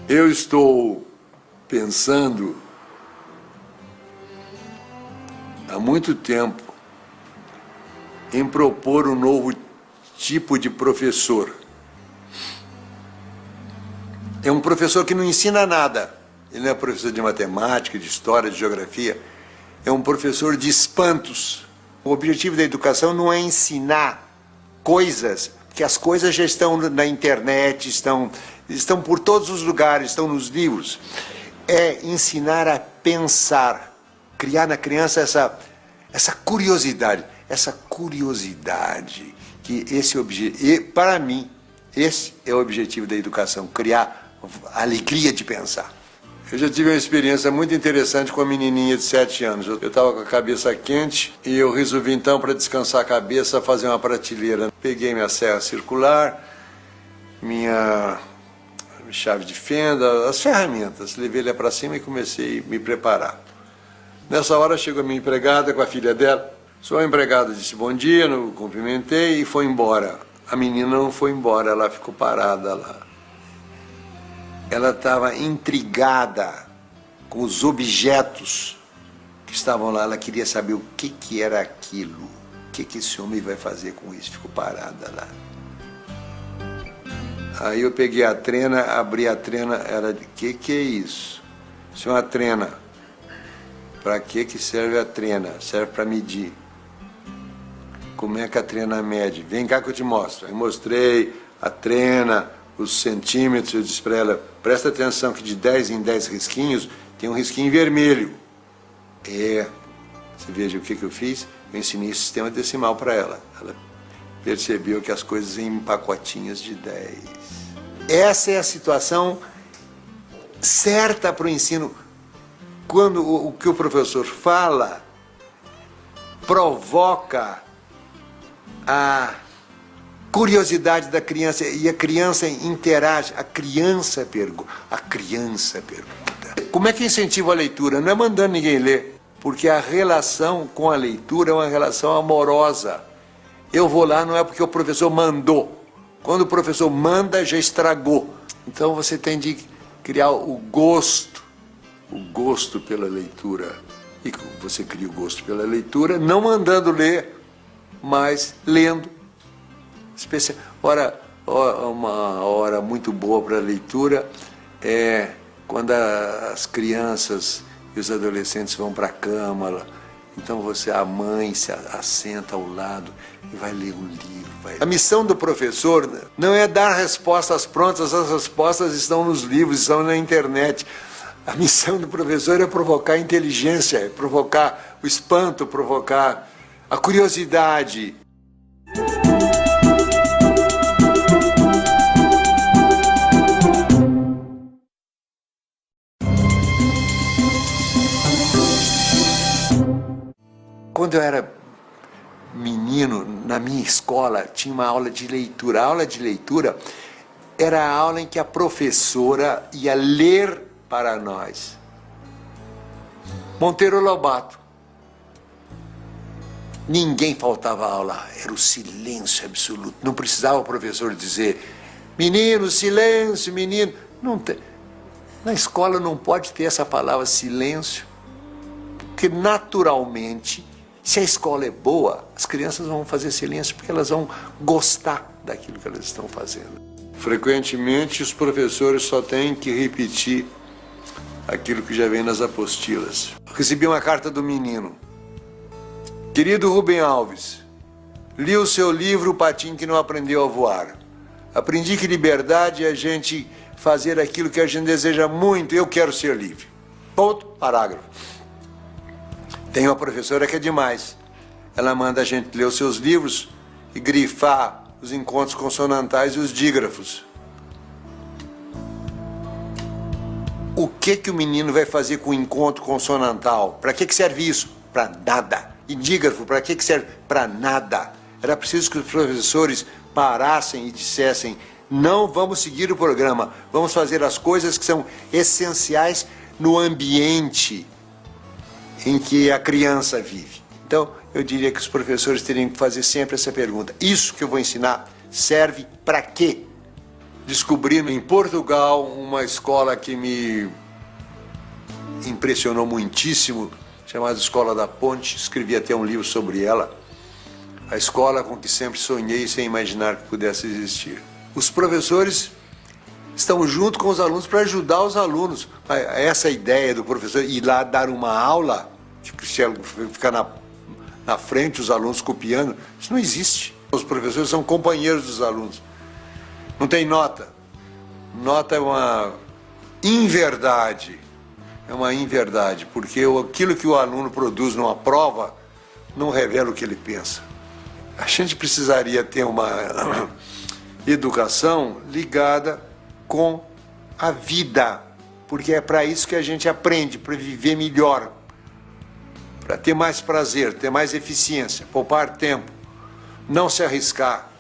Eu estou pensando há muito tempo em propor um novo tipo de professor. É um professor que não ensina nada. Ele não é professor de matemática, de história, de geografia. É um professor de espantos. O objetivo da educação não é ensinar coisas, porque as coisas já estão na internet, estão por todos os lugares, estão nos livros. É ensinar a pensar, criar na criança essa curiosidade, que para mim, esse é o objetivo da educação, criar a alegria de pensar. Eu já tive uma experiência muito interessante com a menininha de 7 anos. Eu estava com a cabeça quente e eu resolvi então, para descansar a cabeça, fazer uma prateleira. Peguei minha serra circular, minha chave de fenda, as ferramentas. Levei ela para cima e comecei a me preparar. Nessa hora chegou a minha empregada com a filha dela. Sua empregada disse bom dia, eu cumprimentei e foi embora. A menina não foi embora, ela ficou parada lá. Ela estava intrigada com os objetos que estavam lá. Ela queria saber o que era aquilo. O que esse homem vai fazer com isso? Ficou parada lá. Aí eu peguei a trena, abri a trena. Ela disse, que é isso? Isso é uma trena. Para que serve a trena? Serve para medir. Como é que a trena mede? Vem cá que eu te mostro. Aí mostrei a trena, os centímetros. Eu disse para ela, presta atenção que de 10 em 10 risquinhos tem um risquinho vermelho. Você veja o que eu fiz? Eu ensinei o sistema decimal para ela. Ela percebeu que as coisas em pacotinhos de 10. Essa é a situação certa para o ensino. Quando o que o professor fala provoca a curiosidade da criança e a criança interage, a criança pergunta. Como é que incentiva a leitura? Não é mandando ninguém ler, porque a relação com a leitura é uma relação amorosa. Eu vou lá não é porque o professor mandou. Quando o professor manda, já estragou. Então você tem de criar o gosto pela leitura. E você cria o gosto pela leitura, não mandando ler, mas lendo. Uma hora muito boa para a leitura é quando as crianças e os adolescentes vão para a cama. Então a mãe se assenta ao lado e vai ler um livro. A missão do professor não é dar respostas prontas, as respostas estão nos livros, estão na internet. A missão do professor é provocar a inteligência, é provocar o espanto, provocar a curiosidade. Quando eu era menino, na minha escola, tinha uma aula de leitura. A aula de leitura era a aula em que a professora ia ler para nós. Monteiro Lobato. Ninguém faltava aula, era o silêncio absoluto. Não precisava o professor dizer, menino, silêncio, menino. Não tem. Na escola não pode ter essa palavra silêncio, porque naturalmente, se a escola é boa, as crianças vão fazer silêncio porque elas vão gostar daquilo que elas estão fazendo. Frequentemente, os professores só têm que repetir aquilo que já vem nas apostilas. Recebi uma carta do menino. Querido Rubem Alves, li o seu livro O Patinho que Não Aprendeu a Voar. Aprendi que liberdade é a gente fazer aquilo que a gente deseja muito. Eu quero ser livre. Ponto, parágrafo. Tem uma professora que é demais. Ela manda a gente ler os seus livros e grifar os encontros consonantais e os dígrafos. O que o menino vai fazer com o encontro consonantal? Para que serve isso? Para nada. E dígrafo, para que serve? Para nada. Era preciso que os professores parassem e dissessem, não vamos seguir o programa, vamos fazer as coisas que são essenciais no ambiente em que a criança vive. Então, eu diria que os professores teriam que fazer sempre essa pergunta. Isso que eu vou ensinar serve para quê? descobri em Portugal uma escola que me impressionou muitíssimo, chamada Escola da Ponte. Escrevi até um livro sobre ela. A escola com que sempre sonhei sem imaginar que pudesse existir. Os professores estão junto com os alunos para ajudar os alunos. Essa ideia do professor ir lá dar uma aula, ficar na frente, os alunos copiando, isso não existe. Os professores são companheiros dos alunos. Não tem nota. Nota é uma inverdade. É uma inverdade, porque aquilo que o aluno produz numa prova não revela o que ele pensa. A gente precisaria ter uma educação ligada com a vida, porque é para isso que a gente aprende, para viver melhor, para ter mais prazer, ter mais eficiência, poupar tempo, não se arriscar.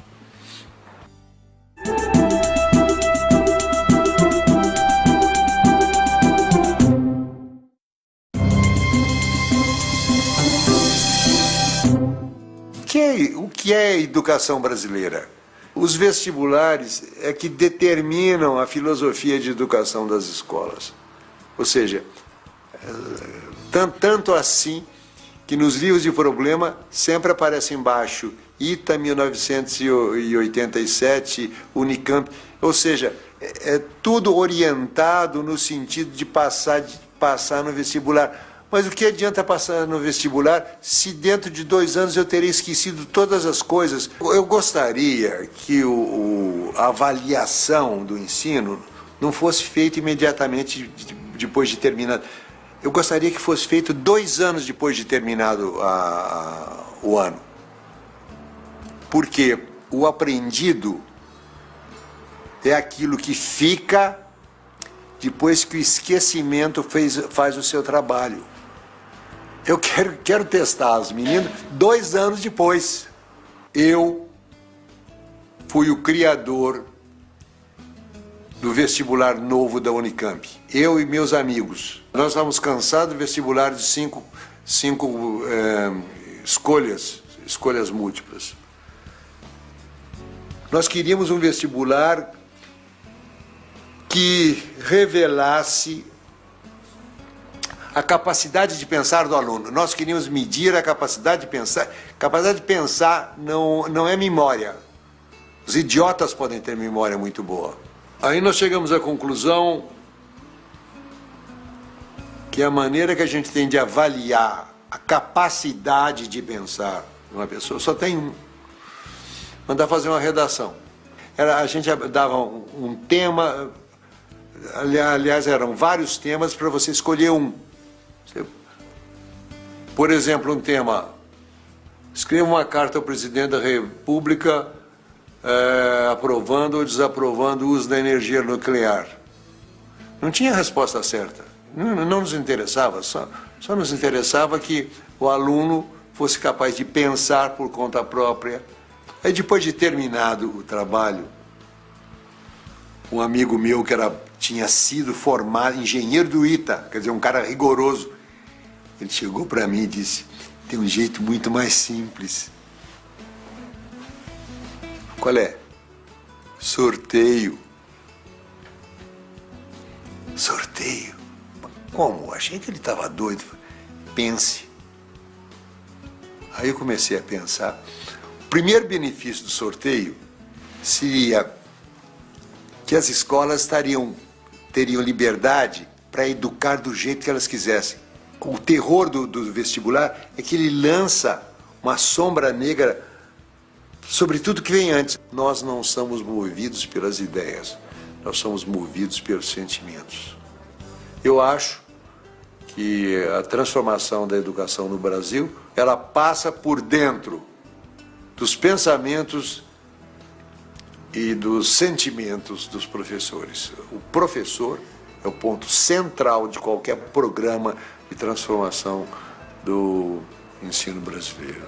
O que é a educação brasileira? Os vestibulares é que determinam a filosofia de educação das escolas. Ou seja, tanto assim que nos livros de problema sempre aparece embaixo ITA 1987, Unicamp. Ou seja, é tudo orientado no sentido de passar no vestibular. Mas o que adianta passar no vestibular se dentro de 2 anos eu teria esquecido todas as coisas? Eu gostaria que a avaliação do ensino não fosse feita imediatamente depois de terminado. Eu gostaria que fosse feito 2 anos depois de terminado o ano. Porque o aprendido é aquilo que fica depois que o esquecimento faz o seu trabalho. Eu quero testar os meninos 2 anos depois. Eu fui o criador do vestibular novo da Unicamp. Eu e meus amigos. Nós estávamos cansados do vestibular de 5 escolhas múltiplas. Nós queríamos um vestibular que revelasse a capacidade de pensar do aluno. Nós queríamos medir a capacidade de pensar. Capacidade de pensar não é memória. Os idiotas podem ter memória muito boa. Aí nós chegamos à conclusão que a maneira que a gente tem de avaliar a capacidade de pensar de uma pessoa só tem um. Mandar fazer uma redação. A gente dava um tema, aliás, eram vários temas para você escolher um. Por exemplo, um tema: escreva uma carta ao presidente da República aprovando ou desaprovando o uso da energia nuclear. Não tinha resposta certa. Não nos interessava, só nos interessava que o aluno fosse capaz de pensar por conta própria. Aí, depois de terminado o trabalho, um amigo meu que tinha sido formado engenheiro do ITA, quer dizer, um cara rigoroso, ele chegou para mim e disse: tem um jeito muito mais simples. Qual é? Sorteio. Sorteio? Como? Achei que ele estava doido. Pense. Aí eu comecei a pensar. O primeiro benefício do sorteio seria que as escolas teriam liberdade para educar do jeito que elas quisessem. O terror do vestibular é que ele lança uma sombra negra sobre tudo que vem antes. Nós não somos movidos pelas ideias, nós somos movidos pelos sentimentos. Eu acho que a transformação da educação no Brasil, ela passa por dentro dos pensamentos e dos sentimentos dos professores. O professor é o ponto central de qualquer programa de transformação do ensino brasileiro.